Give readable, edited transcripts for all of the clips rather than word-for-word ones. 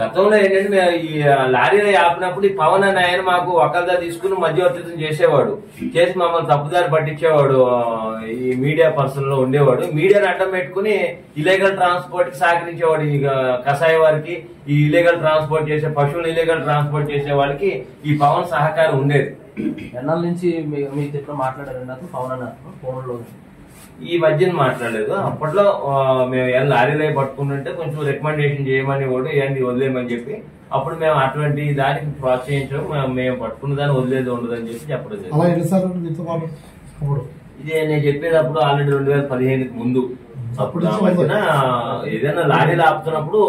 గతంలో ఏంటంటే ఈ లారీలో ఆపినప్పుడు ఈ పవన్ అనే ఆయన మాకు ఒకరిదా తీసుకుని మధ్యవర్తిత్వం చేసేవాడు, చేసి మమ్మల్ని తప్పుదారి పట్టించేవాడు. ఈ మీడియా పర్సన్ లో ఉండేవాడు, మీడియాని అడ్డం పెట్టుకుని ఇలీగల్ ట్రాన్స్పోర్ట్ కి సహకరించేవాడు. ఇక కషాయ వారికి ఈ ఇలీగల్ ట్రాన్స్పోర్ట్ చేసే పశువులు ఇలీగల్ ట్రాన్స్పోర్ట్ చేసే వాళ్ళకి ఈ పవన్ సహకారం ఉండేది. ఎన్నాళ్ళ నుంచి మీతో ఎట్లా మాట్లాడారండి అతను పవన్ అన్న ఫోన్ లో? ఈ మధ్యన మాట్లాడలేదు. అప్పట్లో మేము ఏం లారీలో పట్టుకుంటుంటే కొంచెం రికమెండేషన్ చేయమని కూడా ఏంటి వదిలేయమని చెప్పి అప్పుడు మేము అటువంటి దానికి ప్రోత్సహించాము. మేము పట్టుకున్న దాన్ని వదిలేదు ఉండదని చెప్పి చెప్పడం జరిగింది. ఇదే నేను చెప్పేటప్పుడు ఆల్రెడీ 2015 ముందు. అప్పుడు ఆ మధ్యన ఏదైనా లారీలు ఆపుతున్నప్పుడు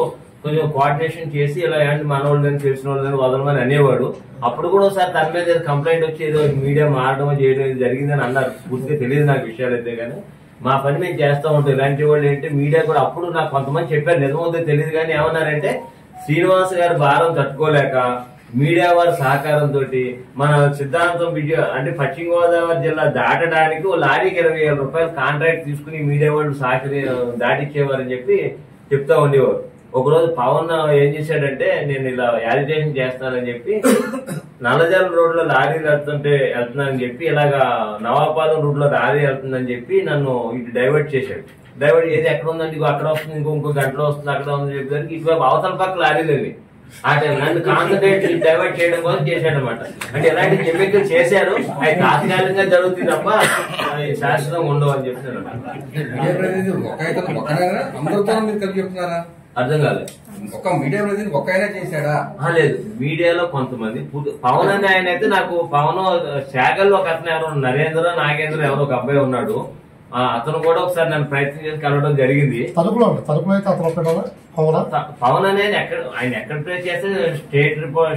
కొంచెం కోఆర్డినేషన్ చేసి ఇలా ఏంటి మన వాళ్ళని తెలిసిన వాళ్ళని వదలమని అనేవాడు. అప్పుడు కూడా ఒకసారి తన మీద కంప్లైంట్ వచ్చి ఏదో మీడియా మారడం చేయడం జరిగిందని అన్నారు. పూర్తిగా తెలియదు నాకు విషయాలు అయితే, కానీ మా పని మేము చేస్తూ ఉంటాం. ఇలాంటి వాళ్ళు ఏంటి మీడియా కూడా అప్పుడు నాకు కొంతమంది చెప్పారు, నిజమవుతే తెలియదు కానీ ఏమన్నారంటే శ్రీనివాస్ గారి భారం తట్టుకోలేక మీడియా వారి సహకారంతో మన సిద్ధాంతం విజయ అంటే పశ్చిమ గోదావరి జిల్లా దాటడానికి లారీకి 20,000 రూపాయలు కాంట్రాక్ట్ తీసుకుని మీడియా వాళ్ళు దాటిచ్చేవారని చెప్పి చెప్తా ఉండేవారు. ఒకరోజు పవన్ ఏం చేశాడంటే నేను ఇలా యాజిటేషన్ చేస్తానని చెప్పి నల్లజాల రోడ్ లో లారీ వెళ్తున్నానని చెప్పి ఇలాగా నవాపాలెం రూట్ లో లారీ వెళ్తుందని చెప్పి నన్ను ఇటు డైవర్ట్ చేశాడు. డైవర్ట్ చేసి ఎక్కడ ఉందండి అక్కడ వస్తుంది, ఇంకో గంటలో వస్తుంది అక్కడ ఉందని చెప్పేసరికి ఇటువైపు అవతల పక్క లారీలేవి ఆ టైం నన్ను కాన్సన్ట్రేట్ డైవర్ట్ చేయడం కోసం చేశాడు అనమాట. అంటే ఎలాంటి కెమికల్ చేశారు అవి తాత్కాలికంగా జరుగుతుంది తప్ప శాశ్వతంగా ఉండవు అని చెప్తున్నాను. అర్థం కాలేదు. ఒక మీడియా ఒక ఆయన చేశాడా? లేదు, మీడియాలో కొంతమంది పవన్ అనే ఆయన అయితే నాకు పవన్ శాఖల్లో ఒక అతను ఎవరో నరేంద్ర నాగేంద్ర ఎవరో ఒక అబ్బాయి ఉన్నాడు. అతను కూడా ఒకసారి నన్ను ప్రయత్నం చేసి కలవడం జరిగింది. పవన్ అనే ఆయన ఎక్కడ ప్లే చేస్తే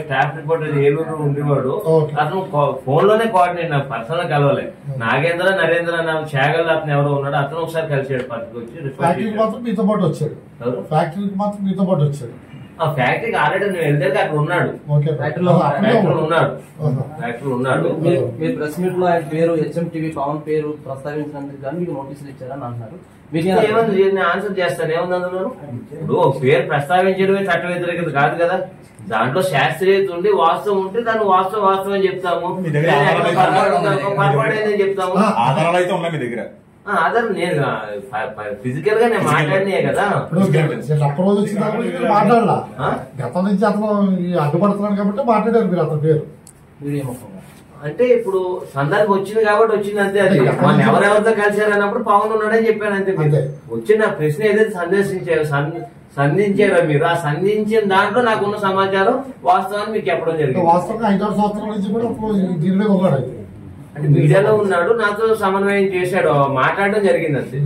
స్టాఫ్ రిపోర్టర్ ఏలూరు ఉండేవాడు. అతను ఫోన్ లోనే కోఆర్డినేట్, నాకు పర్సనల్ కలవలేదు. నాగేంద్ర నరేంద్ర అన్న శాఖల్లో అతను ఎవరో ఉన్నాడు, అతను ఒకసారి కలిసాడు. ఫ్యాక్టరీకి వచ్చాడు. ఆ ఫ్యాక్టరీకి ఆల్రెడీ నేను వెళ్తే అక్కడ ఉన్నాడు. మీరు ప్రెస్ మీట్ లో ఆయన పేరు హెచ్ఎంటీవీ పవన్ పేరు ప్రస్తావించినందుకు కానీ మీకు నోటీసులు ఇచ్చారని అంటున్నారు. నేను ఆన్సర్ చేస్తాను. ఏముంది అందులో? ఇప్పుడు పేరు ప్రస్తావించడమే చట్ట వ్యతిరేకత కాదు కదా. దాంట్లో శాస్త్రీయత ఉండి వాస్తవం ఉంటే దాన్ని వాస్తవం అని చెప్తాము, పొరపాటు చెప్తాము. ఆధారం నేను ఫిజికల్ గా నేను మాట్లాడినాయే కదా. మాట్లాడాల గతం నుంచి అతను అడ్డుపడుతున్నాడు కాబట్టి మాట్లాడారు మీరు అతని పేరు. అంటే ఇప్పుడు సందర్భం వచ్చింది కాబట్టి వచ్చింది అంతే. అది మన ఎవరెవరితో కలిసారు అన్నప్పుడు పవన్ ఉన్నాడని చెప్పాను అంతే. వచ్చిన ప్రశ్న ఏదైతే సంధించారో మీరు, ఆ సంధించిన దాంట్లో నాకున్న సమాచారం వాస్తవాన్ని మీకు చెప్పడం జరిగింది. వాస్తవంగా 5 సంవత్సరాల నుంచి కూడా దీనిలో ఉన్నాడు. అంటే మీడియాలో ఉన్నాడు, నాతో సమన్వయం చేశాడు, మాట్లాడడం జరిగింది అంతే.